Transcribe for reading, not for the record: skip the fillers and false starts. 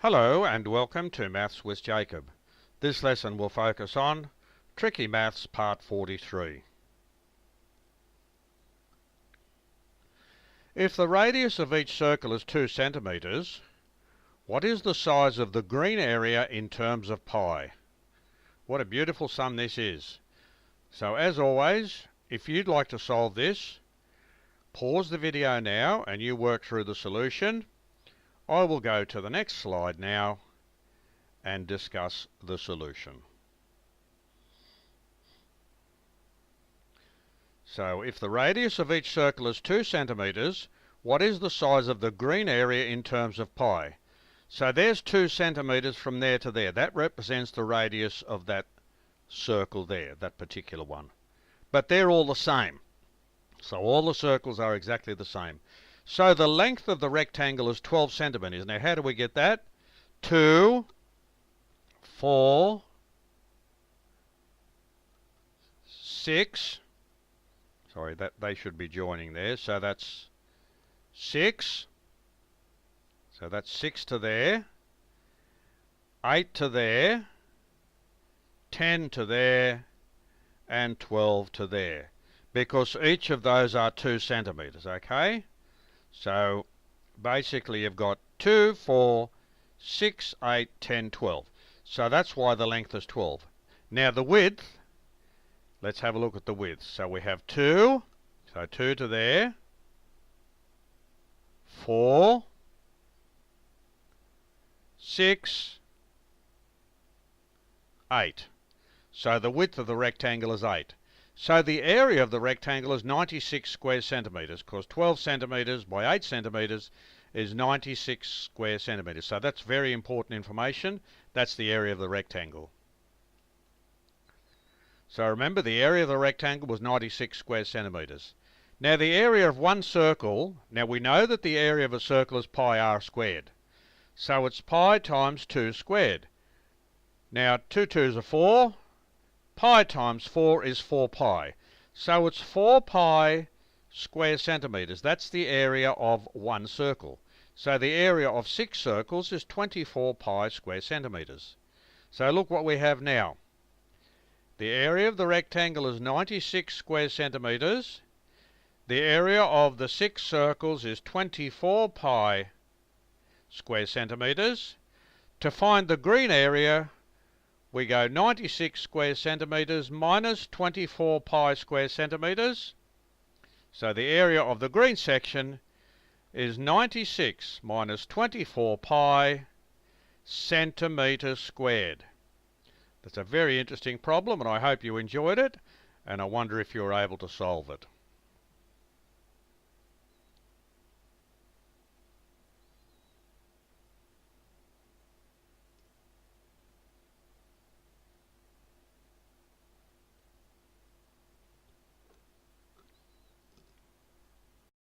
Hello and welcome to Maths with Jacob. This lesson will focus on Tricky Maths Part 43. If the radius of each circle is 2 centimetres, what is the size of the green area in terms of pi? What a beautiful sum this is. So as always, if you'd like to solve this, pause the video now and you work through the solution. I will go to the next slide now and discuss the solution. So if the radius of each circle is 2 centimetres, what is the size of the green area in terms of pi? So there's 2 centimetres from there to there. That represents the radius of that circle there, that particular one. But they're all the same. So all the circles are exactly the same. So the length of the rectangle is 12 centimetres. Now how do we get that? 2, 4, 6. Sorry, that they should be joining there. So that's 6. So that's 6 to there. 8 to there. 10 to there. And 12 to there. Because each of those are 2 centimetres, okay? So basically you've got 2, 4, 6, 8, 10, 12. So that's why the length is 12. Now the width, let's have a look at the width. So we have 2, so 2 to there, 4, 6, 8. So the width of the rectangle is 8. So the area of the rectangle is 96 square centimetres, because 12 centimetres by 8 centimetres is 96 square centimetres. So that's very important information. That's the area of the rectangle. So remember, the area of the rectangle was 96 square centimetres. Now the area of one circle, now we know that the area of a circle is pi r squared. So it's pi times 2 squared. Now 2 2's are 4. Pi times 4 is 4 pi. So it's 4 pi square centimetres. That's the area of one circle. So the area of 6 circles is 24 pi square centimetres. So look what we have now. The area of the rectangle is 96 square centimetres. The area of the 6 circles is 24 pi square centimetres. To find the green area, we go 96 square centimetres minus 24 pi square centimetres. So the area of the green section is 96 minus 24 pi centimetres squared. That's a very interesting problem and I hope you enjoyed it, and I wonder if you're able to solve it.